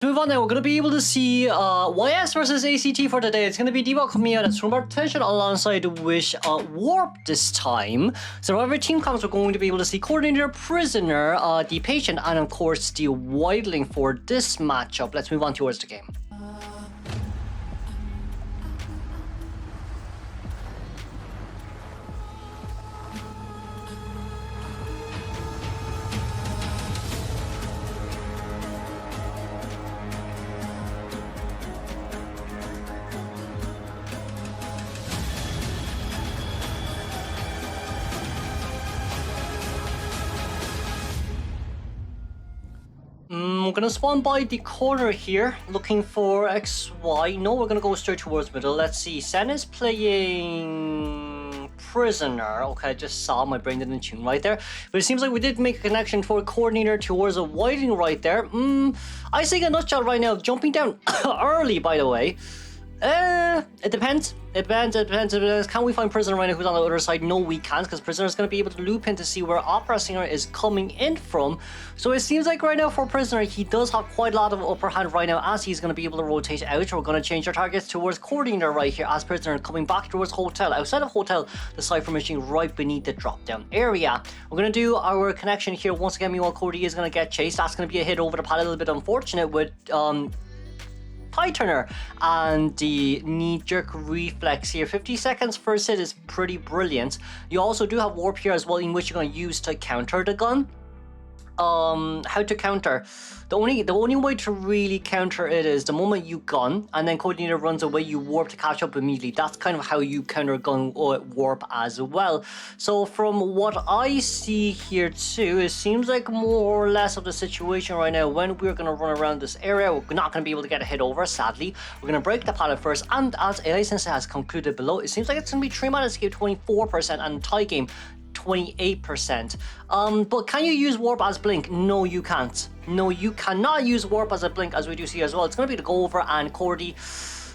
Move on now, we're going to be able to see YS versus ACT for today. It's going to be Debo coming out as Rumbar Tension alongside Wish Warp this time. So whatever team comes, we're going to be able to see Coordinator, Prisoner, the Patient, and of course the Wildling for this matchup. Let's move on towards the game. We're gonna spawn by the corner here, looking for XY. No, we're gonna go straight towards middle. Let's see. Sen is playing Prisoner. Okay, I just saw my brain didn't tune right there. But it seems like we did make a connection for Coordinator towards a Wildling right there. I see a nutshot right now, jumping down early, by the way. It depends. It depends. Can we find Prisoner right now who's on the other side? No, we can't, because Prisoner is going to be able to loop in to see where Opera Singer is coming in from. So it seems like right now for Prisoner, he does have quite a lot of upper hand right now as he's going to be able to rotate out. We're going to change our targets towards Coordinator right here as Prisoner coming back towards Hotel. Outside of Hotel, the Cypher Machine right beneath the drop down area. We're going to do our connection here. Once again, meanwhile, Cody is going to get chased. That's going to be a hit over the pad, a little bit unfortunate with Pie Turner and the knee-jerk reflex here. 50 seconds first hit is pretty brilliant. You also do have warp here as well, in which you're going to use to counter the gun. How to counter? The only way to really counter it is the moment you gun and then Coordinator runs away, you warp to catch up immediately. That's kind of how you counter gun warp as well. So from what I see here too, it seems like more or less of the situation right now when we're going to run around this area. We're not going to be able to get a hit over, sadly. We're going to break the pallet first, and as AI Sensei has concluded below, it seems like it's going to be 3-man escape 24% and tie game 28%. But can you use warp as blink? No, you can't. No, you cannot use warp as a blink, as we do see as well. It's going to be the go over and Cordy.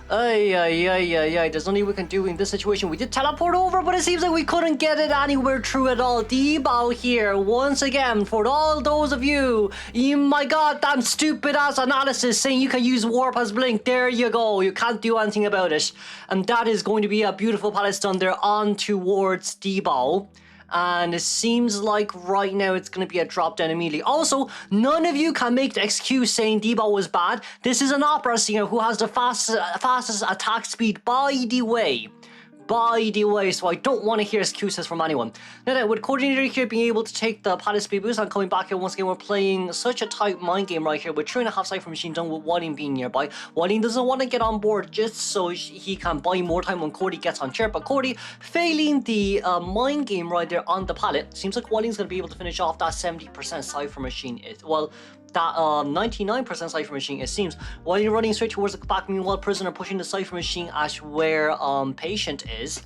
There's nothing we can do in this situation. We did teleport over, but it seems like we couldn't get it anywhere through at all. Debo here, once again, for all those of you, my goddamn stupid ass analysis saying you can use warp as blink. There you go. You can't do anything about it. And that is going to be a beautiful pallet stun there on towards Debo. And it seems like right now it's going to be a drop down immediately. Also, none of you can make the excuse saying Debo was bad. This is an Opera Singer who has the fastest attack speed by the way. So I don't want to hear excuses from anyone. Now with Coordinator here being able to take the pallet speed boost and coming back here once again, we're playing such a tight mind game right here with 3.5 Cypher Machine done with Wildling being nearby. Wildling doesn't want to get on board just so he can buy more time when Cody gets on chair, but Cody failing the mind game right there on the pallet. Seems like Wildling's going to be able to finish off that 70% Cypher Machine. That 99% Cypher Machine, it seems. While you're running straight towards the back, meanwhile Prisoner pushing the Cypher Machine at where Patient is.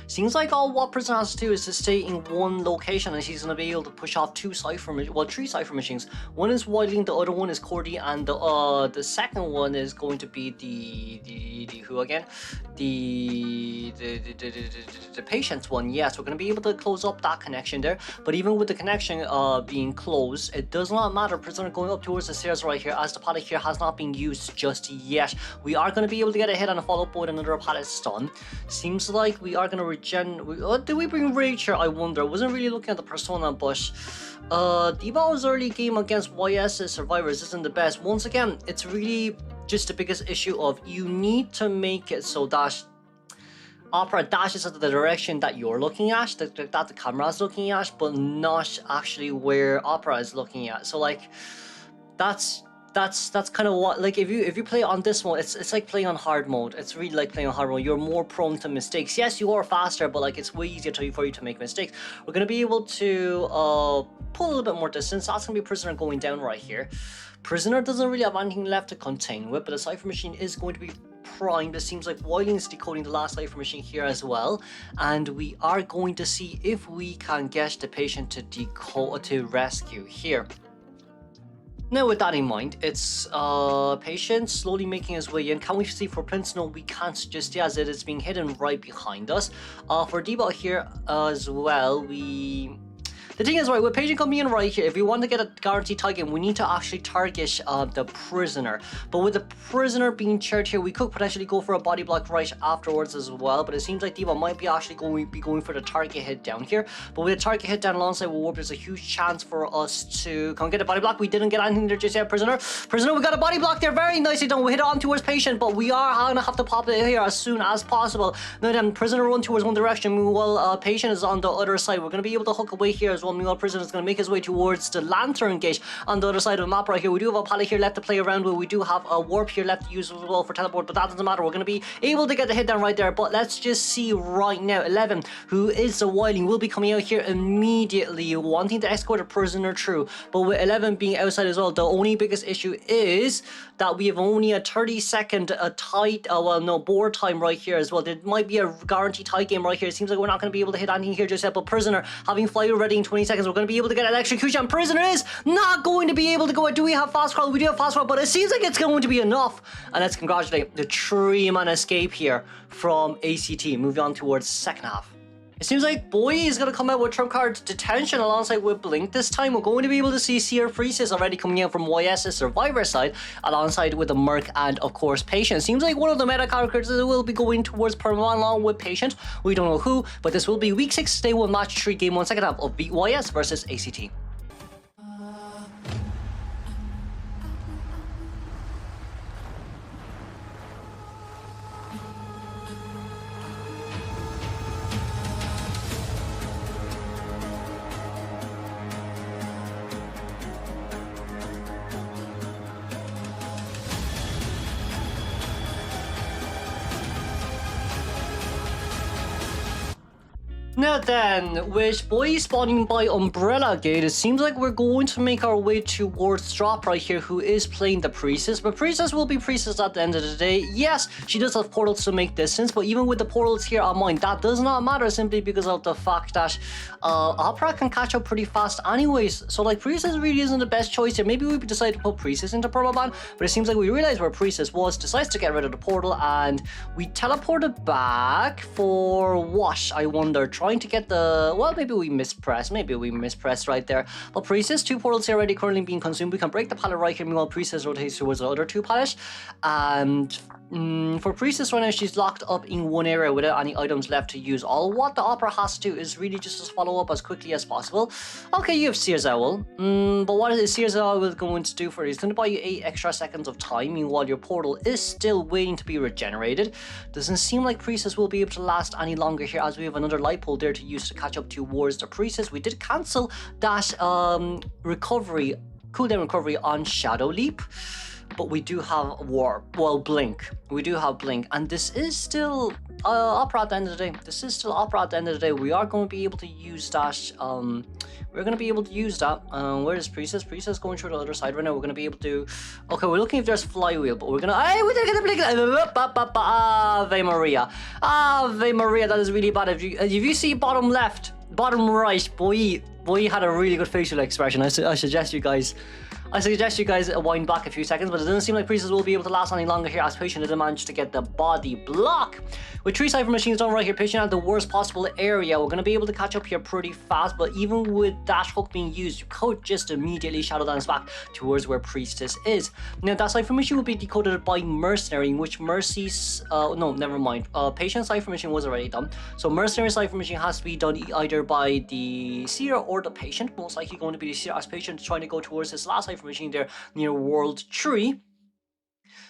Seems like all what Prisoner has to do is to stay in one location, and she's going to be able to push off three Cypher Machines. One is Wildling, the other one is Cordy, and the second one is going to be the who again? The Patient's one. Yes, we're going to be able to close up that connection there. But even with the connection being closed, it does not matter. Prisoner going up towards the stairs right here, as the pallet here has not been used just yet. We are going to be able to get a hit and a follow up with another pallet stun. Seems like we are going to did we bring Rage here? I wonder. I wasn't really looking at the persona, but Debo's early game against YS's survivors isn't the best. Once again, it's really just the biggest issue of you need to make it so that Opera dashes into the direction that you're looking at, that the camera is looking at, but not actually where Opera is looking at. So like that's kind of what, like if you play on this mode, it's like playing on hard mode. It's really like playing on hard mode. You're more prone to mistakes. Yes, you are faster, but like it's way easier for you to make mistakes. We're gonna be able to pull a little bit more distance. That's gonna be Prisoner going down right here. Prisoner doesn't really have anything left to contain with, but the Cypher Machine is going to be primed. It seems like Wildling is decoding the last Cypher Machine here as well, and we are going to see if we can get the Patient to rescue here. Now with that in mind, it's Patient slowly making his way in. Can we see for Prince? No, we can't just yet, as it is being hidden right behind us. For Debo here as well, The thing is, right, with patient coming in right here, if we want to get a guaranteed tie game, we need to actually target the prisoner. But with the prisoner being chaired here, we could potentially go for a body block right afterwards as well. But it seems like D.Va might be actually going for the target hit down here. But with a target hit down alongside with Warp, there's a huge chance for us to come get a body block. We didn't get anything there just yet. Prisoner, we got a body block there. Very nicely done. We hit it on towards patient, but we are gonna have to pop it here as soon as possible. Now then, prisoner run towards one direction. Meanwhile, patient is on the other side. We're gonna be able to hook away here as well. Meanwhile, prisoner is gonna make his way towards the lantern gate on the other side of the map right here. We do have a pallet here left to play around with. We do have a warp here left to use as well for teleport, but that doesn't matter. We're gonna be able to get the hit down right there. But let's just see right now. 11, who is the wildling, will be coming out here immediately, wanting to escort a prisoner through. But with 11 being outside as well, the only biggest issue is that we have only a 30-second board time right here as well. There might be a guaranteed tie game right here. It seems like we're not going to be able to hit anything here just yet, but prisoner having fly ready in 20 seconds, we're going to be able to get an execution. Prisoner is not going to be able to go. Do we have fast crawl? We do have fast crawl, but it seems like it's going to be enough. And let's congratulate the 3-man escape here from ACT. Moving on towards second half. It seems like Boy is going to come out with trump card detention alongside with Blink. This time we're going to be able to see Seer Freezes already coming out from YS's Survivor side alongside with the Merc and of course Patient. Seems like one of the meta characters will be going towards Perma along with Patient. We don't know who, but this will be week 6 day 1 match 3 game 1 second half of Beat YS versus ACT. Now then, with Boy spawning by Umbrella Gate, it seems like we're going to make our way towards Drop right here, who is playing the Priestess. But Priestess will be Priestess at the end of the day. Yes, she does have portals to make distance, but even with the portals here on mine, that does not matter simply because of the fact that Opera can catch up pretty fast anyways. So like Priestess really isn't the best choice here. Maybe we decide to put Priestess into permaban, but it seems like we realized where Priestess was, decides to get rid of the portal, and we teleported back for what, I wonder? Trying to get the, well, maybe we mispressed right there. But Priestess, 2 portals here already currently being consumed. We can break the pallet right here. Meanwhile, Priestess rotates towards the other 2 pallets. And for Priestess right now, she's locked up in one area without any items left to use. All what the Opera has to do is really just to follow up as quickly as possible. Okay, you have Seer's Owl. But what is Seer's Owl going to do for you? It's going to buy you 8 extra seconds of time. Meanwhile, your portal is still waiting to be regenerated. Doesn't seem like Priestess will be able to last any longer here, as we have another light pole there to use to catch up towards the Priestess. We did cancel that cooldown recovery on Shadow Leap, but we do have Blink. We do have Blink, and this is still Opera at the end of the day. This is still Opera at the end of the day. We are going to be able to use that. We're going to be able to use that. Where is Priestess? Priestess going through the other side right now. We're going to be able to. Okay, we're looking if there's Flywheel, but we're gonna. Hey, we didn't get the Blink. Ave Maria. Ave Maria. That is really bad. If you see bottom left, bottom right, boy had a really good facial expression. I suggest you guys wind back a few seconds, but it doesn't seem like Priestess will be able to last any longer here, as Patient didn't manage to get the body block. With 3 Cypher Machines done right here, Patient had the worst possible area. We're going to be able to catch up here pretty fast, but even with that hook being used, you could just immediately Shadow Dance back towards where Priestess is. Now, that Cypher Machine will be decoded by Mercenary, in which Mercy's... no, never mind. Patient Cypher Machine was already done. So Mercenary Cypher Machine has to be done either by the Seer or the Patient. Most likely going to be the Seer, as Patient trying to go towards his last Cypher Machine there near World 3.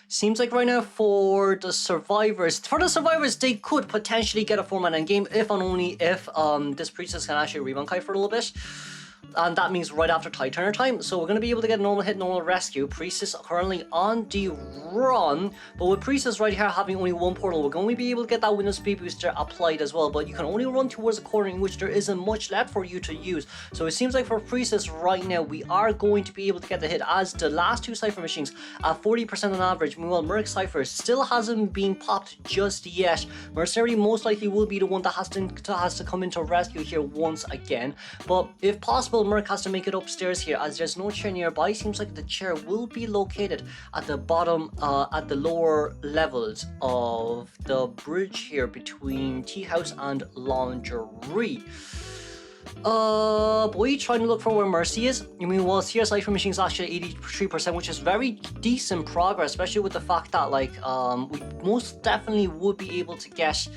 Seems like right now for the survivors, they could potentially get a 4-man endgame if and only if this Priestess can actually rebound kite for a little bit. And that means right after Tide Turner time. So we're going to be able to get normal hit, normal rescue. Priestess currently on the run. But with Priestess right here having only 1 portal, we're going to be able to get that window speed booster applied as well. But you can only run towards a corner in which there isn't much left for you to use. So it seems like for Priestess right now, we are going to be able to get the hit, as the last 2 Cypher Machines at 40% on average. Meanwhile, Merc Cypher still hasn't been popped just yet. Mercenary most likely will be the one that has to come into rescue here once again. But if possible, Merc has to make it upstairs here, as there's no chair nearby. Seems like the chair will be located at the bottom, at the lower levels of the bridge here between Tea House and Laundry. Boy, trying to look for where Mercy is. I mean, well, CS Cypher Machine is actually 83%, which is very decent progress, especially with the fact that, like, we most definitely would be able to get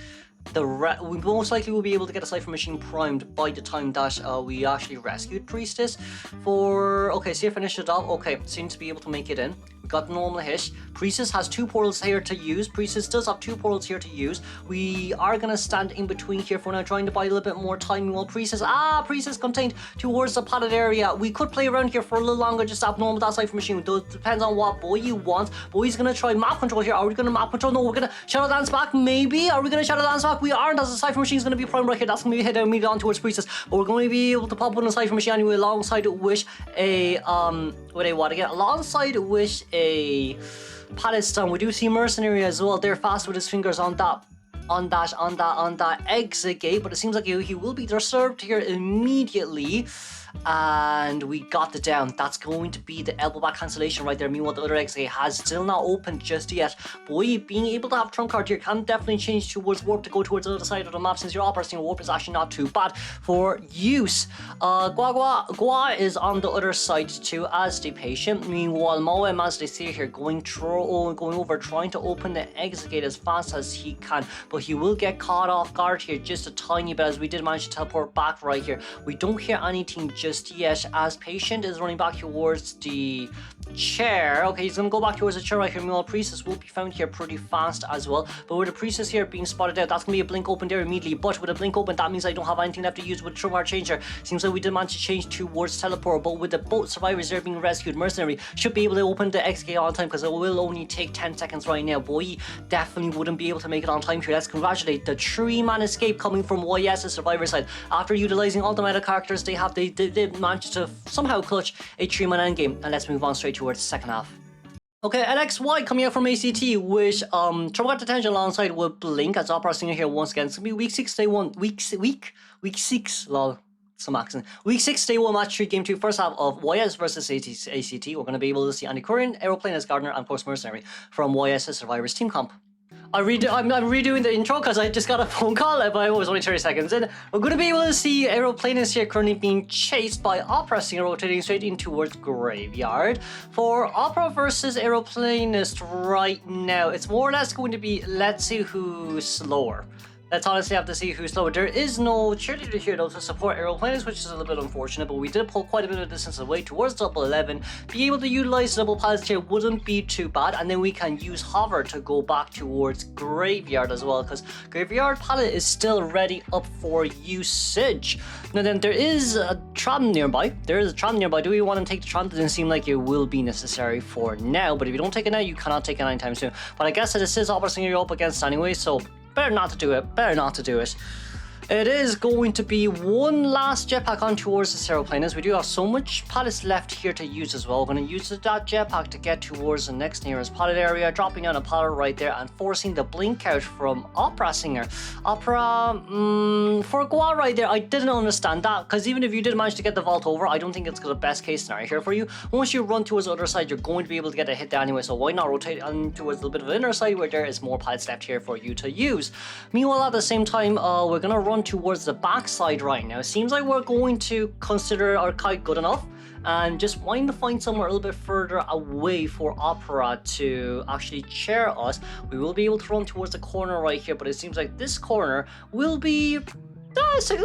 we most likely will be able to get a Cypher Machine primed by the time that we actually rescued Priestess. Okay, see, I finished it off. Okay, seems to be able to make it in. We got the normal hit. Priestess has 2 portals here to use. Priestess does have 2 portals here to use. We are going to stand in between here for now, trying to buy a little bit more time while Priestess contained towards the pallet area. We could play around here for a little longer, just abnormal that Cypher Machine. It depends on what Boy you want. Boy's going to try map control here. Are we going to map control? No, we're going to Shadow Dance back, maybe. Are we going to Shadow Dance back? We aren't, as the Cypher Machine is going to be primed right here. That's going to be hit immediately on towards Priestess. But we're going to be able to pop on a Cypher Machine anyway, alongside with a pallet stun. We do see Mercenary as well. They're fast with his fingers on that exit gate, but it seems like he will be disturbed here immediately. And we got the down. That's going to be the elbow back cancellation right there. Meanwhile, the other exit has still not opened just yet. Boy, being able to have trump card here can definitely change towards warp to go towards the other side of the map, since your operating warp is actually not too bad for use. Gua is on the other side too as the patient. Meanwhile, Moem, as they see here, going over, trying to open the exit gate as fast as he can, but he will get caught off guard here just a tiny bit, as we did manage to teleport back right here. We don't hear anything just yet, as patient is running back towards the chair. Okay, he's gonna go back towards the chair right here. Meanwhile, Priestess will be found here pretty fast as well, but with the Priestess here being spotted out, that's gonna be a blink open there immediately. But with a blink open, that means I don't have anything left to use with Trumar Changer. Seems like we did manage to change towards teleport, but with the both survivors there being rescued, Mercenary should be able to open the XK on time, because it will only take 10 seconds right now. Boy, definitely wouldn't be able to make it on time here. Let's congratulate the 3-man escape coming from YS's survivor side. After utilizing all the meta characters they have, they managed to somehow clutch a 3-man endgame. And let's move on straight towards the second half. Okay, LXY coming out from ACT, which trouble got attention alongside with Blink as Opera Singer here once again. It's gonna be week 6, day 1, week 6, lol. Some accent. Week 6, day 1, match 3, game 2, first half of YS versus ACT. We're going to be able to see Andy Curran, Aeroplane as Gardner, and Post Mercenary from YS's Survivors Team Comp. I'm redoing the intro because I just got a phone call, but it was only 30 seconds in. We're going to be able to see Aeroplanist here currently being chased by Opera Singer, rotating straight in towards Graveyard. For Opera versus Aeroplanist right now, it's more or less going to be, let's see who's slower. Let's honestly have to see who's slower. There is no cheerleader here though to support Aeroplanist, which is a little bit unfortunate, but we did pull quite a bit of distance away towards double 11. Be able to utilize double pallets here wouldn't be too bad, and then we can use Hover to go back towards Graveyard as well, because Graveyard pallet is still ready up for usage. Now then, there is a tram nearby. Do we want to take the tram? Doesn't seem like it will be necessary for now, but if you don't take it now, you cannot take it anytime soon. But I guess that this is Opera you're up against anyway, so better not to do it. It is going to be one last jetpack on towards the Aeroplanist. We do have so much pallets left here to use as well. We're going to use that jetpack to get towards the next nearest pallet area, dropping down a pallet right there and forcing the blink out from Opera Singer. For Gua right there, I didn't understand that, because even if you did manage to get the vault over, I don't think it's the best case scenario here for you. Once you run towards the other side, you're going to be able to get a hit there anyway, so why not rotate on towards a little bit of the inner side where there is more pallets left here for you to use. Meanwhile, at the same time, we're going to run towards the backside right now. It seems like we're going to consider our kite good enough and just wanting to find somewhere a little bit further away for Opera to actually chair us. We will be able to run towards the corner right here, but it seems like this corner will be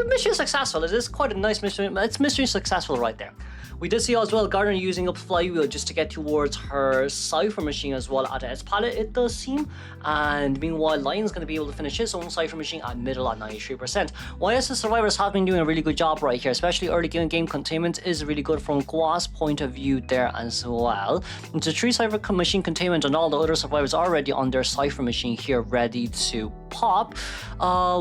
mission successful. It is quite a nice mission. It's mission successful right there. We did see as well Gardner using up Flywheel just to get towards her Cypher Machine as well at S pallet, it does seem. And meanwhile, Lion's going to be able to finish his own Cypher Machine at middle at 93%. YS's survivors have been doing a really good job right here, especially early game containment is really good from Gua's point of view there as well. It's a 3 Cypher Machine containment, and all the other survivors are already on their Cypher Machine here ready to pop.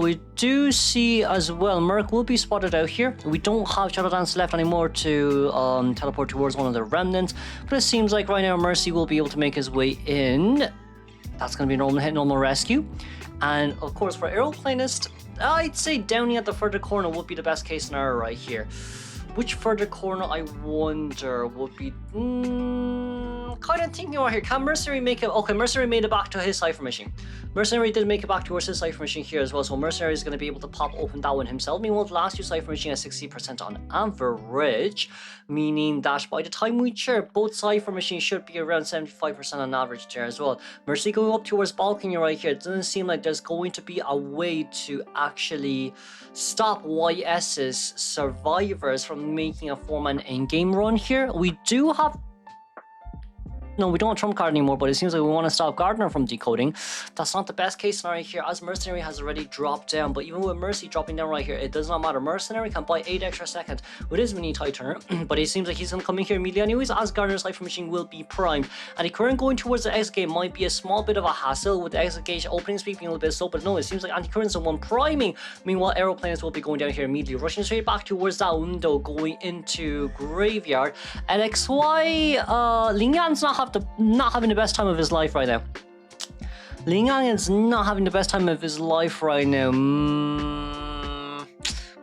We do see as well Merc will be spotted out here. We don't have Shadow Dance left anymore to teleport towards one of the remnants, but it seems like right now Mercy will be able to make his way in. That's going to be normal hit, normal rescue. And of course for Aeroplanist, I'd say Downey at the further corner would be the best case scenario right here. Which further corner I wonder would be kind of thinking right here, can Mercenary make it? Okay, Mercenary made it back to his Cypher machine. Mercenary did make it back towards his Cypher machine here as well, so Mercenary is going to be able to pop open that one himself. Meanwhile, the last two Cypher machine at 60% on average, meaning that by the time we share, both Cypher machines should be around 75% on average there as well. Mercy going up towards balcony right here. It doesn't seem like there's going to be a way to actually stop YS's survivors from making a 4-man in-game run here. We do have... No, we don't have Trump card anymore, but it seems like we want to stop Gardner from decoding. That's not the best case scenario here, as Mercenary has already dropped down. But even with Mercy dropping down right here, it does not matter. Mercenary can buy 8 extra seconds with his mini tie turner, but it seems like he's going to come in here immediately anyways, as Gardner's Cypher machine will be primed. And the current going towards the exit gate might be a small bit of a hassle, with the exit gate opening speed being a little bit slow, but no, it seems like anti-current's the one priming. Meanwhile, aeroplanes will be going down here immediately, rushing straight back towards that window, going into graveyard. And XY, Ling Yan's not having the best time of his life right now. Ling Yang is not having the best time of his life right now.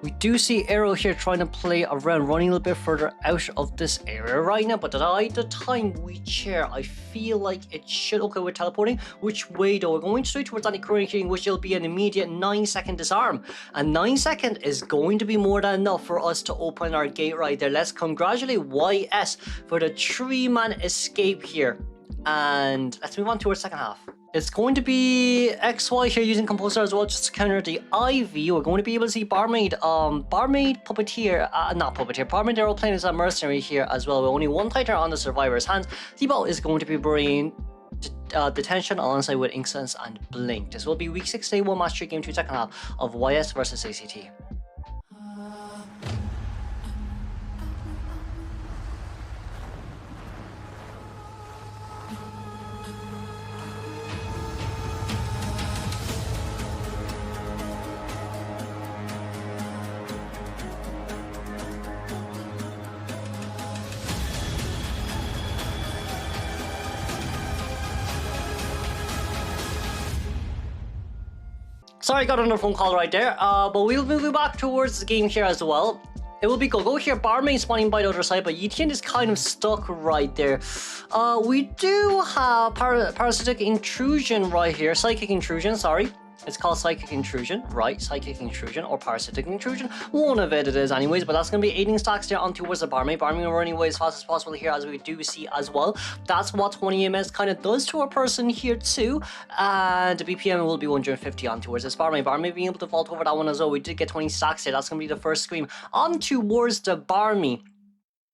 We do see Arrow here trying to play around, running a little bit further out of this area right now. But at the time we chair, I feel like it should... Okay, we're teleporting. Which way though? We're going straight towards anti-current here, which will be an immediate 9-second disarm. And 9 seconds is going to be more than enough for us to open our gate right there. Let's congratulate YS for the 3-man escape here. And let's move on to our second half. It's going to be XY here using Composer as well, just to counter the IV. We're going to be able to see Barmaid, Puppeteer, not Puppeteer, Barmaid Aeroplane is a Mercenary here as well, with only one Titan on the Survivor's hands. Debo is going to be bringing Detention alongside with Inksense and Blink. This will be week 6, day 1, match 3, game 2, second half of YS versus ACT. Sorry, got another phone call right there, but we'll move back towards the game here as well. It will be go here, Barmaid spawning by the other side, but Yetian is kind of stuck right there. We do have Parasitic Intrusion right here, Psychic Intrusion, sorry. It's called Psychic Intrusion, right? Psychic Intrusion or Parasitic Intrusion. One of it is anyways, but that's going to be 18 stacks there on towards the Barmaid. Barmaid will run away as fast as possible here, as we do see as well. That's what 20 MS kind of does to a person here too. And the BPM will be 150 on towards this Barmaid. Barmaid being able to vault over that one as well. We did get 20 stacks here. That's going to be the first scream on towards the Barmaid.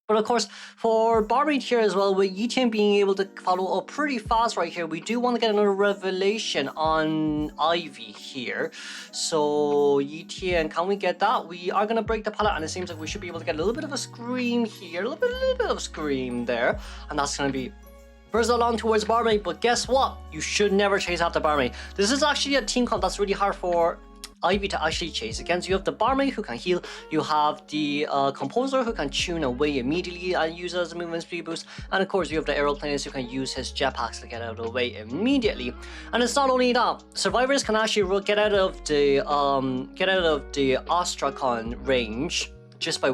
But of course, for Barmaid here as well, with Yetian being able to follow up pretty fast right here, we do want to get another revelation on Ivy here. So Yetian, can we get that? We are going to break the pallet, and it seems like we should be able to get a little bit of a scream here, a little bit of a scream there, and that's going to be first along towards Barmaid. But guess what? You should never chase after Barmaid. This is actually a team comp that's really hard for Ivy to actually chase against. You have the Barmaid who can heal, you have the Composer who can tune away immediately and use it as a movement speed boost, and of course you have the Aeroplanist who can use his jetpacks to get out of the way immediately. And it's not only that, survivors can actually get out of the Ostrakon range just by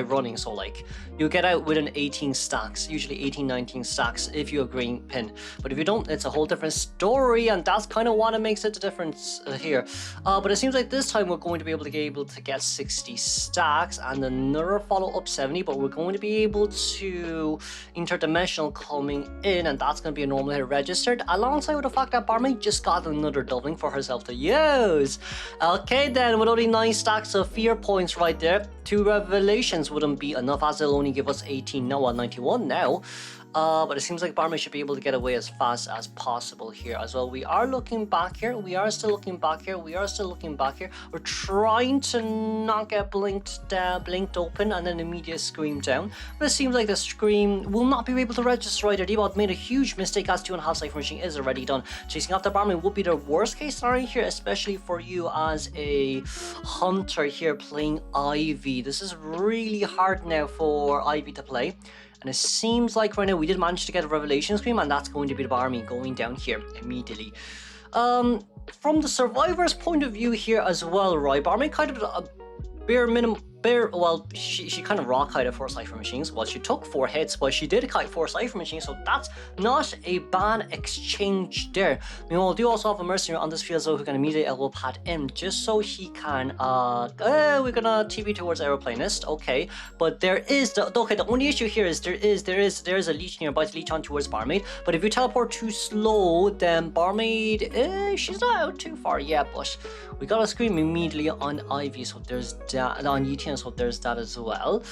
running. So like you get out within 18 stacks, usually 18-19 stacks if you have green pin, but if you don't, it's a whole different story, and that's kind of what makes it the difference here. But it seems like this time we're going to be able to get 60 stacks and another follow-up 70, but we're going to be able to interdimensional coming in, and that's going to be a normal hit registered, alongside with the fact that Barmaid just got another doubling for herself to use. Okay then, with only 9 stacks of fear points right there, 2 revelations wouldn't be enough, as they'll only give us 18 now, 91 now. But it seems like Barmaid should be able to get away as fast as possible here as well. We are looking back here. We are still looking back here. We're trying to not get blinked open and then immediate scream down. But it seems like the scream will not be able to register right there. D-Bot made a huge mistake, as 2.5 Cypher machine is already done. Chasing after Barmaid would be the worst case scenario here, especially for you as a hunter here playing Ivy. This is really hard now for Ivy to play. And it seems like right now we did manage to get a revelation scream, and that's going to be the Barmaid going down here immediately. From the survivor's point of view here as well, right? Barmaid kind of a bare minimum. well, she kind of raw kited 4 Cypher Machines. Well, she took 4 hits, but she did kite 4 Cypher Machines, so that's not a bad exchange there. Meanwhile, we do also have a Mercenary on this field, so who can immediately elbow pad in, just so he can, we're gonna TP towards Aeroplanist, okay. But there is, the only issue here is there is a leech nearby to leech on towards Barmaid, but if you teleport too slow, then Barmaid, she's not out too far yet, but we got a scream immediately on Ivy, so there's that, on ETN, so there's that as well.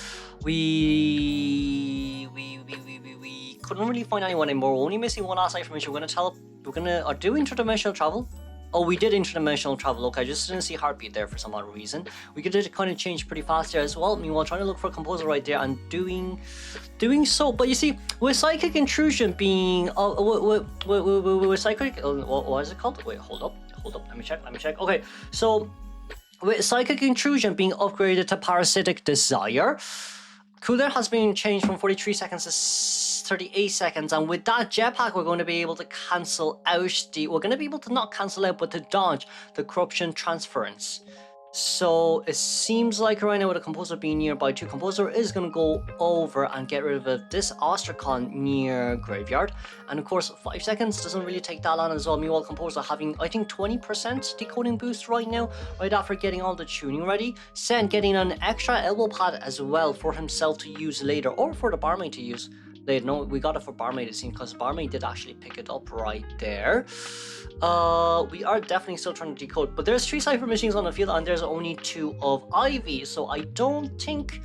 We couldn't really find anyone anymore. We're only missing one last information. We're gonna do interdimensional travel. Oh, we did interdimensional travel. Okay, I just didn't see heartbeat there for some odd reason. We could kind of change pretty fast there as well. Meanwhile, trying to look for a composer right there and doing so. But you see, with psychic intrusion being with psychic, what is it called? Wait, hold up. Let me check. Okay, so with psychic intrusion being upgraded to parasitic desire, cooldown has been changed from 43 seconds to 38 seconds, and with that jetpack we're going to be able to cancel out we're going to be able to not cancel out but to dodge the corruption transference. So it seems like right now with the composer being nearby too, composer is going to go over and get rid of this Ostracon near graveyard, and of course 5 seconds doesn't really take that long as well. Meanwhile, composer having I think 20% decoding boost right now, right after getting all the tuning ready. Sen getting an extra elbow pad as well for himself to use later, or for the barmaid to use later. No, we got it for barmaid it seems, because barmaid did actually pick it up right there. We are definitely still trying to decode, but there's 3 Cypher Machines on the field and there's only 2 of Ivy, so I don't think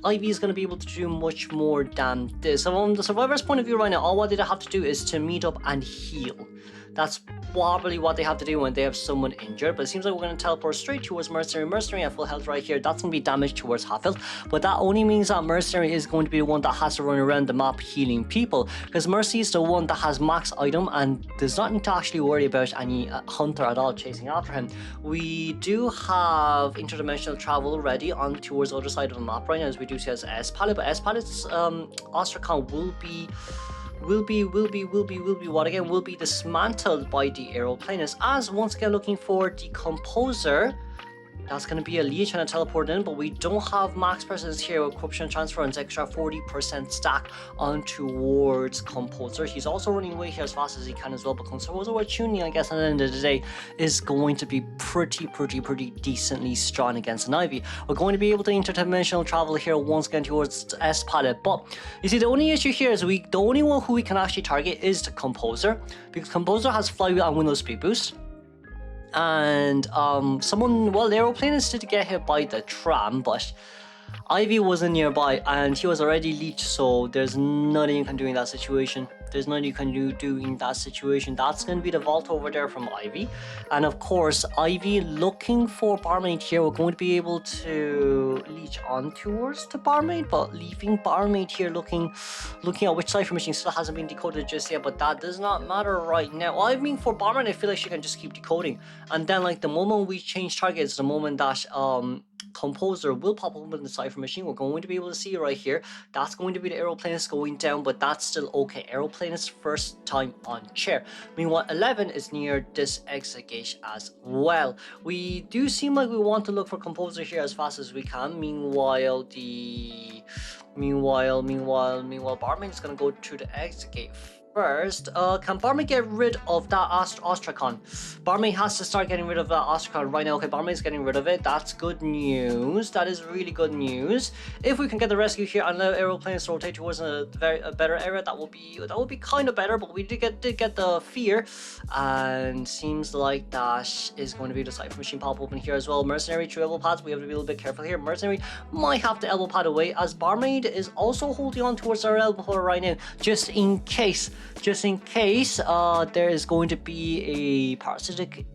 Ivy is going to be able to do much more than this. So from the survivor's point of view right now, all what they have to do is to meet up and heal. That's probably what they have to do when they have someone injured, but it seems like we're going to teleport straight towards Mercenary at full health right here. That's going to be damage towards half health, but that only means that Mercenary is going to be the one that has to run around the map healing people, because Mercy is the one that has max item and does not need to actually worry about any hunter at all chasing after him. We do have interdimensional travel ready on towards the other side of the map right now, as we do see as S-Pallet, but S-Pallet's Ostracon will be what again? Will be dismantled by the Aeroplanist, as once again looking for the composer. That's going to be a leech and a teleport in, but we don't have max presence here with corruption transference, extra 40% stack on towards composer. He's also running away here as fast as he can as well, but composer with tuning, I guess at the end of the day, is going to be pretty decently strong against an Ivy. We're going to be able to interdimensional travel here once again towards S-Pallet, but you see the only issue here is the only one who we can actually target is the composer, because composer has flywheel and window speed boost. And someone, well, the Aeroplanist did get hit by the tram, but Ivy wasn't nearby and he was already leeched, so there's nothing you can do in that situation. There's nothing you can do in that situation. That's going to be the vault over there from Ivy. And of course, Ivy looking for barmaid here. We're going to be able to leech on towards the barmaid, but leaving barmaid here looking at which Cypher Machine still hasn't been decoded just yet, but that does not matter right now. Well, I mean, for barmaid, I feel like she can just keep decoding. And then like the moment we change targets, the moment that composer will pop up in the Cypher Machine, we're going to be able to see right here. That's going to be the Aeroplanist going down, but that's still okay. Aeroplanist first time on chair. Meanwhile, 11 is near this exit gate as well. We do seem like we want to look for composer here as fast as we can. Meanwhile, barmaid is gonna go to the exit gate first. Can Barmaid get rid of that Ostracon? Barmaid has to start getting rid of that Ostracon right now. Okay, Barmaid's getting rid of it. That's good news. That is really good news. If we can get the rescue here and let Aeroplanes to rotate towards a better area, that would be kind of better. But we did get the fear, and seems like that is going to be the Cypher Machine pop open here as well. Mercenary through elbow pads. We have to be a little bit careful here. Mercenary might have to elbow pad away, as Barmaid is also holding on towards our elbow pad right now, just in case there is going to be a parasitic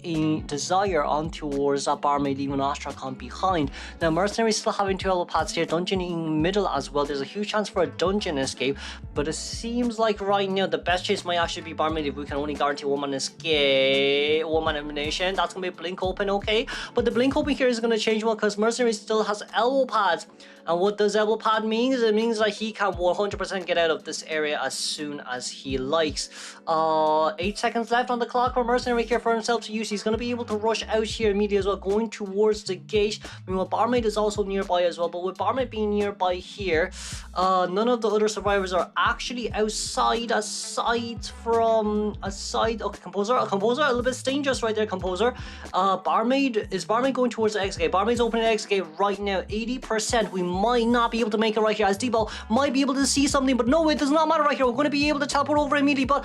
desire on towards that barmaid, leaving Ostracon behind. Now Mercenary still having 2 elbow pads here, dungeon in middle as well. There's a huge chance for a dungeon escape, but it seems like right now the best chase might actually be barmaid if we can only guarantee 1-man escape, 1-man elimination. That's gonna be a blink open, okay, but the blink open here is gonna change well because Mercenary still has elbow pads. And what does elbow pad means? It means that he can 100% get out of this area as soon as he likes. 8 seconds left on the clock for Mercenary here for himself to use. He's going to be able to rush out here immediately as well, going towards the gate. Meanwhile, Barmaid is also nearby as well, but with Barmaid being nearby here, none of the other survivors are actually outside, aside from okay, Composer, a little bit dangerous right there, Composer. Is Barmaid going towards the exit gate? Barmaid's opening the exit gate right now. 80%. We might not be able to make it right here, as D-Ball might be able to see something, but no, it does not matter right here. We're going to be able to teleport over immediately, but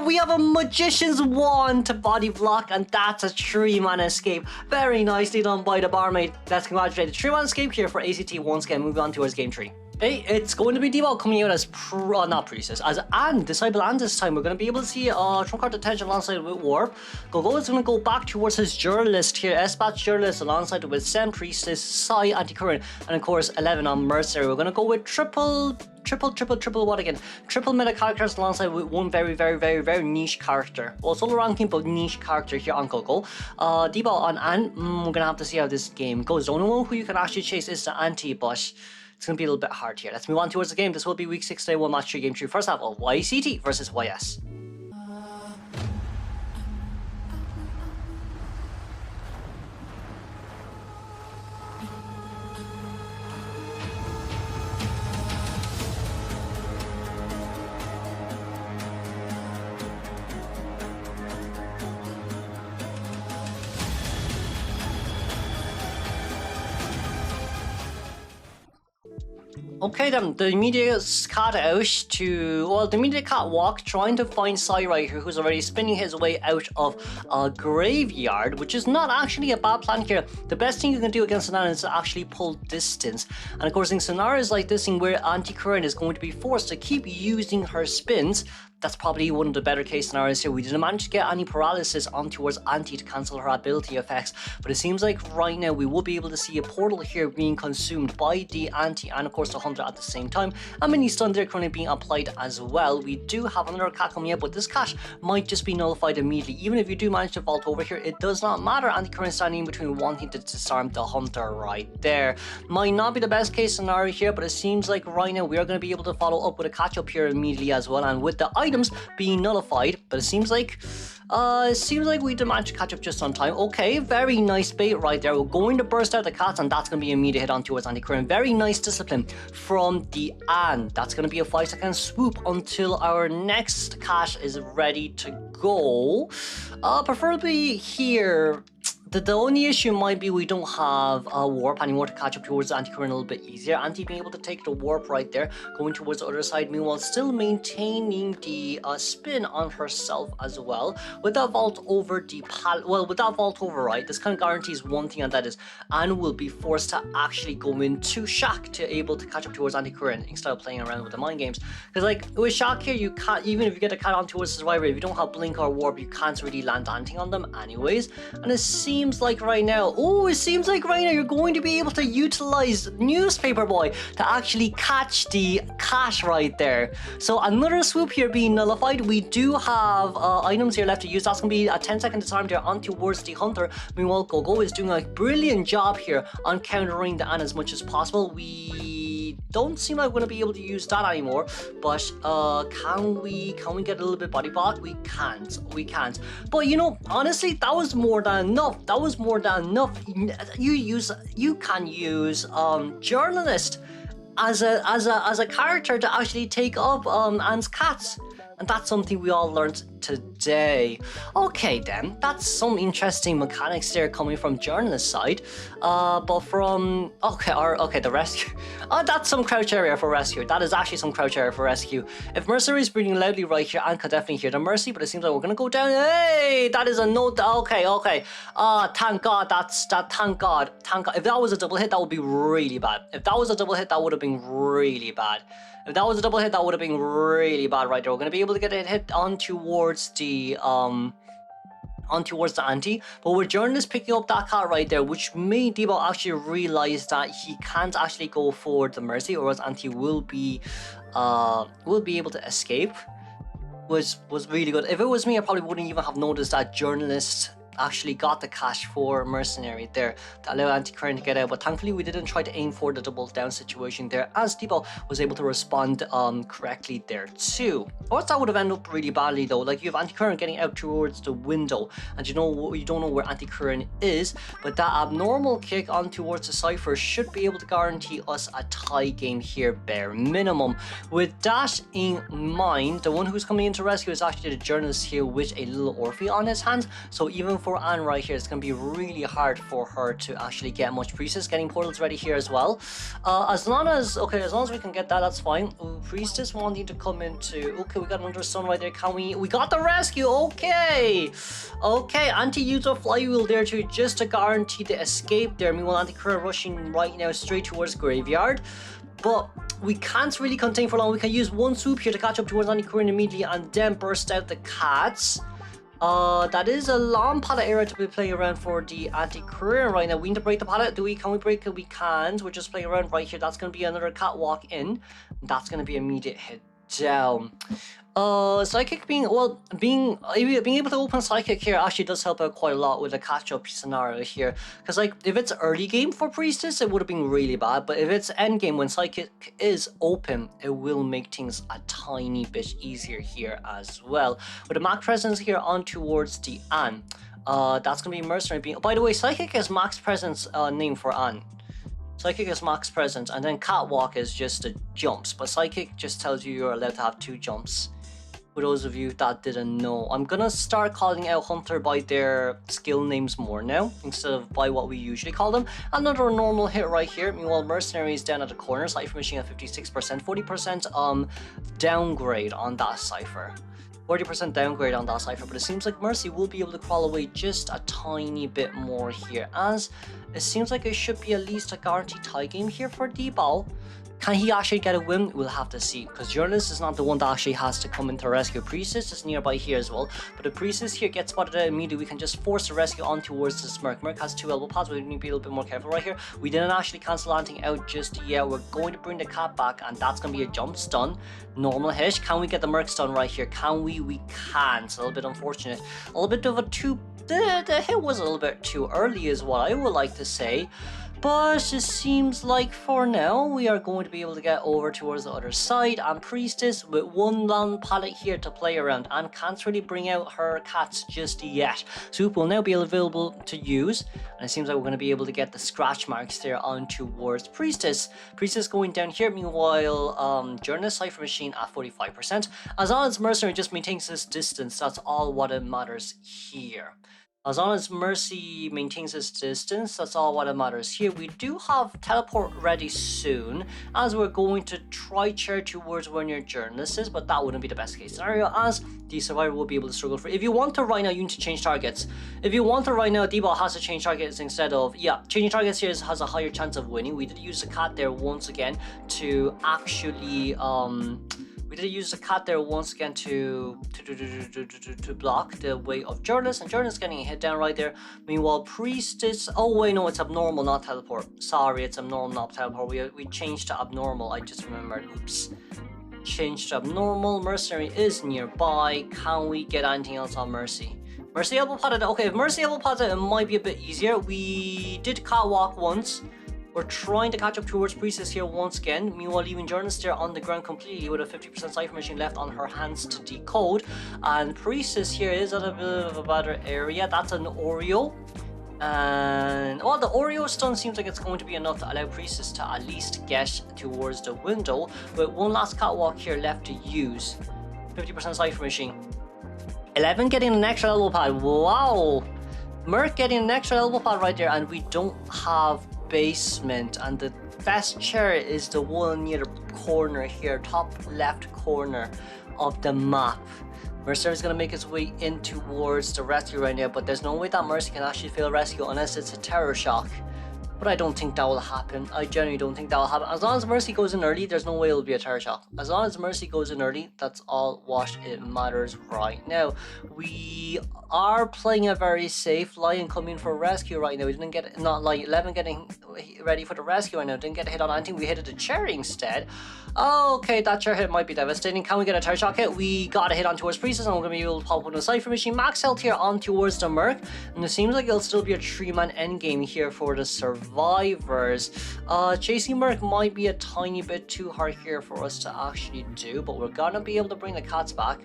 we have a Magician's Wand to body block, and that's a 3-man escape. Very nicely done by the Barmaid. Let's congratulate the 3-man escape here for ACT once again. Moving on towards game 3. Hey, it's going to be D-Ball coming out as not Priestess, as Anne, Disciple Anne this time. We're going to be able to see Trump Card Detention alongside with Warp. Gogo is going to go back towards his Journalist here, Espat Journalist alongside with Sem Priestess, Psy, Anti-Current, and of course 11 on Mercenary. We're going to go with triple what again? Triple meta characters alongside with one very niche character. Well, solo ranking, but niche character here on Gogo. D-Ball on Anne, we're going to have to see how this game goes. The only one who you can actually chase is the Anti, but it's going to be a little bit hard here. Let's move on towards the game. This will be week 6 day 1 match 3 game 3. First half of YCT versus YS. Okay then, the immediate catwalk trying to find Sai right here, who's already spinning his way out of a graveyard, which is not actually a bad plan here. The best thing you can do against Sonara is to actually pull distance. And of course in scenarios like this, in where Anti-Current is going to be forced to keep using her spins, that's probably one of the better case scenarios here. We didn't manage to get any paralysis on towards Anti to cancel her ability effects, but it seems like right now we will be able to see a portal here being consumed by the Anti and of course the Hunter at the same time. A mini stun there currently being applied as well. We do have another cat coming up, but this cat might just be nullified immediately. Even if you do manage to vault over here, it does not matter. Anti-Current standing in between wanting to disarm the Hunter right there. Might not be the best case scenario here, but it seems like right now we are going to be able to follow up with a catch up here immediately as well, and with the items being nullified, but it seems like we did manage to catch up just on time. Okay, very nice bait right there. We're going to burst out the cats, and that's going to be an immediate hit on towards Anti-Current. Very nice discipline from the Anne. That's going to be a 5-second swoop until our next cat is ready to go. Preferably here. The only issue might be we don't have a warp anymore to catch up towards Anti-Current a little bit easier. Anti being able to take the warp right there, going towards the other side, meanwhile still maintaining the spin on herself as well. With that vault over right, this kind of guarantees one thing, and that is Anne will be forced to actually go into Shock to able to catch up towards Anti-Current instead of playing around with the mind games. Because like with Shock here, you can't, even if you get a cat on towards the Survivor, if you don't have Blink or Warp, you can't really land anything on them anyways. And it seems like right now, you're going to be able to utilize Newspaper Boy to actually catch the cat right there. So another swoop here being nullified. We do have items here left to use. That's going to be a 10-second disarm there on towards the Hunter. Meanwhile, Gogo is doing a brilliant job here on countering the Anne as much as possible. We don't seem like we're going to be able to use that anymore, but can we get a little bit body block? We can't. But you know, honestly, that was more than enough. You can use Journalist as a character to actually take up Anne's cats, and that's something we all learned today. Okay then, that's some interesting mechanics there coming from Journalist side, but from the rescue, that's some crouch area for rescue. That is actually some crouch area for rescue. If Mercenary is breathing loudly right here, I can definitely hear the Mercy, but it seems like we're gonna go down. Hey, that is a note. Okay. Thank God. Thank God. If that was a double hit, that would be really bad. If that was a double hit, that would have been really bad. Right there. We're gonna be able to get a hit on towards the Anti, but with Journalist picking up that cat right there, which made D-Ball actually realize that he can't actually go for the Mercy, or else Anti will be able to escape. Was really good. If it was me, I probably wouldn't even have noticed that Journalist actually got the cash for Mercenary there to allow Anti-Current to get out, but thankfully we didn't try to aim for the double down situation there, as Debo was able to respond correctly there too. Or that would have ended up really badly though. Like, you have Anti-Current getting out towards the window, and you don't know where Anti-Current is, but that abnormal kick on towards the Cypher should be able to guarantee us a tie game here, bare minimum. With that in mind, the one who's coming in to rescue is actually the Journalist here with a little Orphe on his hands, so even for Anne right here, it's going to be really hard for her to actually get much. Priestess getting portals ready here as well. As long as we can get that, that's fine. Ooh, Priestess wanting to come into, okay, we got another stun right there. Can we got the rescue? Okay, anti-user flywheel there too, just to guarantee the escape there. Meanwhile, Anti-Current rushing right now straight towards Graveyard, but we can't really contain for long. We can use one swoop here to catch up towards Anti-Current immediately and then burst out the cats. That is a long pallet area to be playing around for the Anti-Current right now. We need to break the pallet. Can we break it? We can't. We're just playing around right here. That's going to be another catwalk in. That's going to be immediate hit down. Psychic being able to open Psychic here actually does help out quite a lot with the catch-up scenario here, because like if it's early game for Priestess, it would have been really bad, but if it's end game when Psychic is open, it will make things a tiny bit easier here as well. With the max presence here on towards the Anne, that's gonna be Mercenary being, by the way, Psychic is max presence name for Anne. Psychic is max presence, and then Catwalk is just the jumps, but Psychic just tells you you're allowed to have 2 jumps. For those of you that didn't know, I'm gonna start calling out Hunter by their skill names more now, instead of by what we usually call them. Another normal hit right here. Meanwhile, Mercenary is down at the corner. Cypher Machine at 56%, 40% downgrade on that Cypher. 40% downgrade on that Cypher, but it seems like Mercy will be able to crawl away just a tiny bit more here, as it seems like it should be at least a guaranteed tie game here for D-Ball. Can he actually get a win? We'll have to see, because Journalist is not the one that actually has to come into rescue. Priestess is nearby here as well, but the Priestess here gets spotted out immediately. We can just force the rescue on towards this Merc. Merc has 2 elbow pads, we need to be a little bit more careful right here. We didn't actually cancel anything out just yet. We're going to bring the cat back, and that's going to be a jump stun. Normal hit. Can we get the Merc stun right here? Can we? We can't. It's a little bit unfortunate. A little bit of a the hit was a little bit too early is what I would like to say. But it seems like for now we are going to be able to get over towards the other side, and Priestess with one long pallet here to play around and can't really bring out her cats just yet. Swoop will now be available to use, and it seems like we're going to be able to get the scratch marks there on towards Priestess. Priestess going down here. Meanwhile, Journalist Cypher Machine at 45%. As long as Mercenary just maintains this distance, that's all what it matters here. As long as Mercy maintains its distance, that's all what matters here. We do have teleport ready soon, as we're going to try chair towards where your Journalist is, but that wouldn't be the best case scenario, as the Survivor will be able to struggle for. If you want to right now, you need to change targets. If you want to right now, D-Ball has to change targets instead of, changing targets here has a higher chance of winning. We did use the cat there once again to actually, to block the way of Journalist, and Journalist getting a hit down right there. Meanwhile, Priestess, oh wait, no, it's abnormal, not teleport. Sorry, it's abnormal, not teleport. We changed to abnormal, I just remembered, oops. Changed to abnormal. Mercenary is nearby. Can we get anything else on Mercy? Mercy elbow potted, okay, if Mercy elbow potted, it might be a bit easier. We did catwalk once. We're trying to catch up towards Priestess here once again. Meanwhile, leaving Journalist there on the ground completely with a 50% Cypher Machine left on her hands to decode. And Priestess here is at a bit of a better area. That's an Oreo. And, well, the Oreo stun seems like it's going to be enough to allow Priestess to at least get towards the window. But one last catwalk here left to use. 50% Cypher Machine. 11 getting an extra elbow pad. Wow! Merc getting an extra elbow pad right there, and we don't have basement, and the best chair is the one near the corner here, top left corner of the map. Mercenary is going to make his way in towards the rescue right now, but there's no way that Mercy can actually fail rescue unless it's a terror shock. but I don't think that will happen. I genuinely don't think that will happen. As long as Mercy goes in early, there's no way it'll be a tire shock. As long as Mercy goes in early, that's all what it matters right now. We are playing a very safe. Lion coming for rescue right now. We didn't get, not like 11 getting ready for the rescue right now. Didn't get a hit on anything. We hit the cherry instead. Okay, that chair hit might be devastating. Can we get a tire shock hit? We got a hit on towards Priestess, and we're going to be able to pop on the Cypher Machine. Max health here on towards the Merc, and it seems like it'll still be a 3-man endgame here for the survivors. Chasing Merc might be a tiny bit too hard here for us to actually do, but we're going to be able to bring the cats back.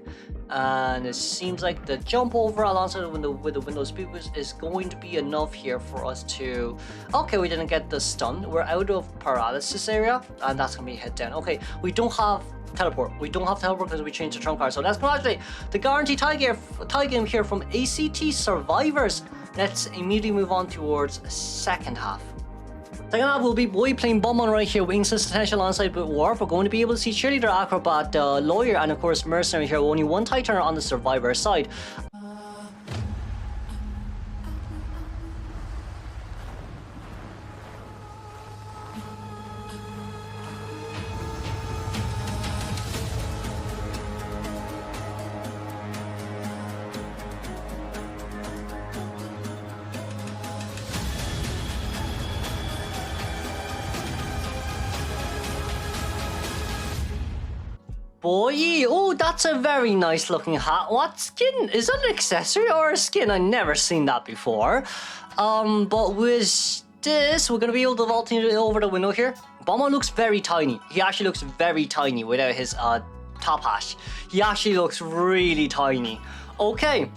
And it seems like the jump over alongside the window with the window speakers is going to be enough here for us to... Okay, we didn't get the stun. We're out of paralysis area, and that's going to be hit down. Okay, we don't have teleport. We don't have teleport because we changed the trump card. So let's congratulate the guaranteed tie game here from ACT Survivors. Let's immediately move on towards second half. Second half will be Boy playing Bombon right here with Instant Potential alongside with Warp. We're going to be able to see Cheerleader, Acrobat, Lawyer, and of course Mercenary here. Only one tie turner on the Survivor side. Boy, oh, that's a very nice looking hat. What skin? Is that an accessory or a skin? I've never seen that before. But with this, we're going to be able to vault over the window here. Bomber looks very tiny. He actually looks very tiny without his top hat. He actually looks really tiny. Okay.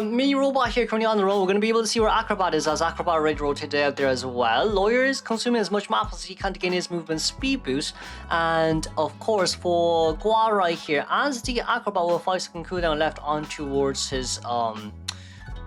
Mini robot here currently on the road. We're going to be able to see where Acrobat is, as Acrobat already rotated out there as well. Lawyer is consuming as much map as he can to gain his movement speed boost. And of course for Gua right here, as the Acrobat with a 5-second cooldown left on towards his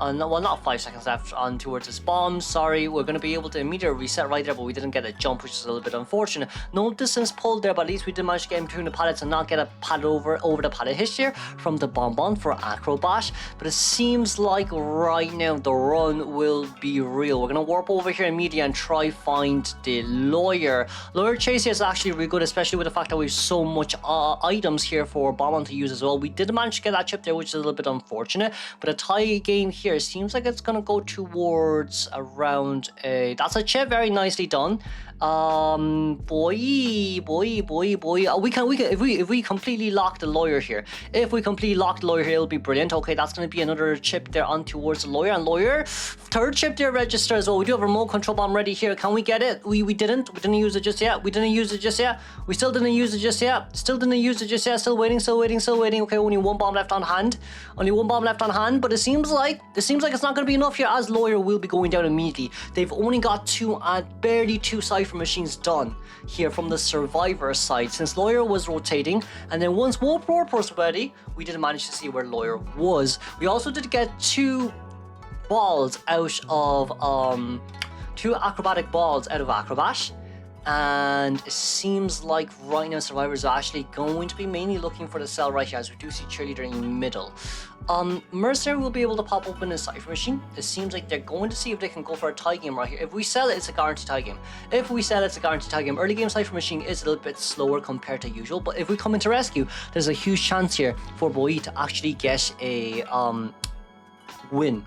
well, not 5 seconds left on towards his bomb. Sorry, we're going to be able to immediately reset right there, but we didn't get a jump, which is a little bit unfortunate. No distance pulled there, but at least we did manage to get in between the pallets and not get a pallet over the pallet hit here from the Bonbon for Acrobat. But it seems like right now the run will be real. We're going to warp over here immediately and try find the Lawyer. Lawyer chase here is actually really good, especially with the fact that we have so much items here for Bonbon to use as well. We did manage to get that chip there, which is a little bit unfortunate, but a tie game here seems like it's gonna go towards around a... That's a chip, very nicely done. Boy, we can if we completely lock the Lawyer here, it'll be brilliant. Okay, that's gonna be another chip there on towards the Lawyer, and Lawyer third chip there register as well. We do have a remote control bomb ready here. Can we get it? We didn't use it just yet. We still didn't use it just yet. Still waiting. Okay, only one bomb left on hand. But it seems like it's not going to be enough here, as Lawyer will be going down immediately. They've only got barely two Cypher Machines done here from the Survivor side, since Lawyer was rotating, and then once Warp was ready, we didn't manage to see where Lawyer was. We also did get two balls out of two acrobatic balls out of Acrobat, and it seems like right now Survivors are actually going to be mainly looking for the cell right here, as we do see Cheerleader in the middle. Mercenary will be able to pop open a Cypher Machine. It seems like they're going to see if they can go for a tie game right here. If we sell it, it's a guaranteed tie game. Early game Cypher Machine is a little bit slower compared to usual, but if we come into rescue, there's a huge chance here for Boy to actually get a win.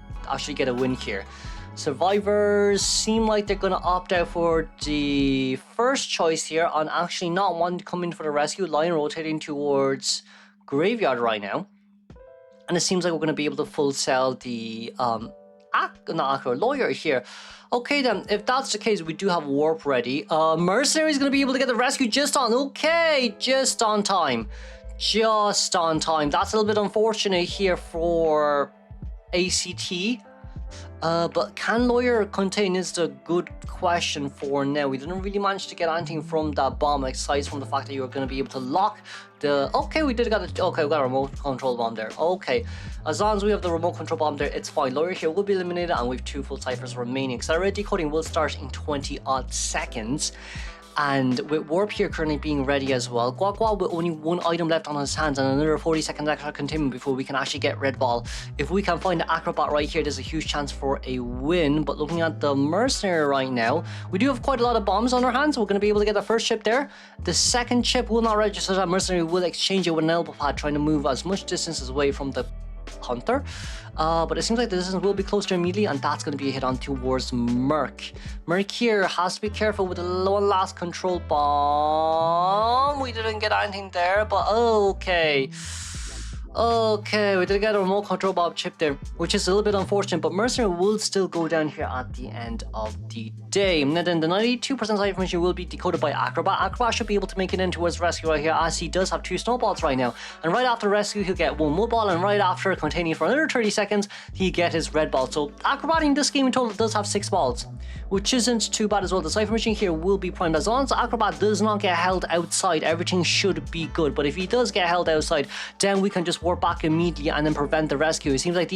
Here. Survivors seem like they're going to opt out for the first choice here on actually not wanting to come in for the rescue. Lion rotating towards Graveyard right now. And it seems like we're going to be able to full sell the Lawyer here. Okay then, if that's the case, we do have Warp ready. Mercenary is going to be able to get the rescue just on time. That's a little bit unfortunate here for ACT. But can Lawyer contain is the good question for now. We didn't really manage to get anything from that bomb, aside from the fact that you were going to be able to lock the... Okay, we got a remote control bomb there. Okay, as long as we have the remote control bomb there, it's fine. Lawyer here will be eliminated, and we have two full ciphers remaining. Accelerated decoding will start in 20 odd seconds. And with Warp here currently being ready as well, Guagua with only one item left on his hands and another 40 seconds extra continuing before we can actually get Red Ball. If we can find the Acrobat right here, there's a huge chance for a win. But looking at the Mercenary right now, we do have quite a lot of bombs on our hands. We're going to be able to get the first chip there. The second chip will not register. That Mercenary will exchange it with an elbow pad, trying to move as much distance away from the Hunter. But it seems like the distance will be closer immediately, and that's going to be a hit on towards Merc. Merc here has to be careful with the one last control bomb. We didn't get anything there, but okay. Okay, we did get a remote control bomb chip there, which is a little bit unfortunate, but Mercenary will still go down here at the end of the day. And then the 92% side information will be decoded by Acrobat. Acrobat should be able to make it in towards rescue right here, as he does have 2 snowballs right now. And right after rescue, he'll get 1 wood ball, and right after containing for another 30 seconds, he'll get his red ball. So Acrobat in this game in total does have 6 balls, which isn't too bad as well. The Cypher Machine here will be primed. As long as Acrobat does not get held outside, everything should be good. But if he does get held outside, then we can just warp back immediately and then prevent the rescue. It seems like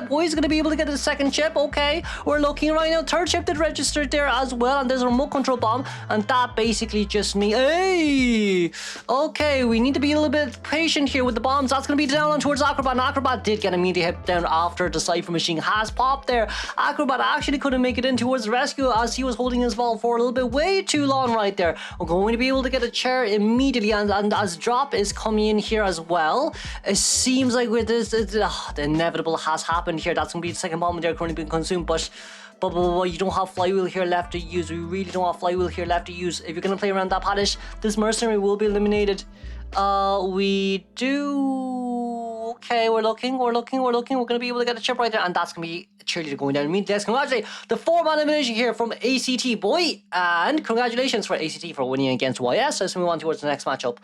boy is going to be able to get the second chip. Okay, we're looking right now. Third chip that registered there as well, and there's a remote control bomb, and that basically just me. Hey, okay, we need to be a little bit patient here with the bombs. That's going to be down on towards Acrobat, and Acrobat did get immediate hit down after the Cypher Machine has popped there. Acrobat actually couldn't make it in towards the rescue as he was holding his ball for a little bit way too long right there. We're going to be able to get a chair immediately, and as drop is coming in here as well, it seems like with this, the inevitable has happened here. That's going to be the second bomb there currently being consumed, but you don't have flywheel here left to use. We really don't have flywheel here left to use. If you're going to play around that padish, this Mercenary will be eliminated. We do... Okay, we're looking. We're going to be able to get a chip right there, and that's going to be Cheerleader going down immediately. Let's congratulate the 4-man elimination here from ACT, boy. And congratulations for ACT for winning against YS. Let's move on towards the next matchup.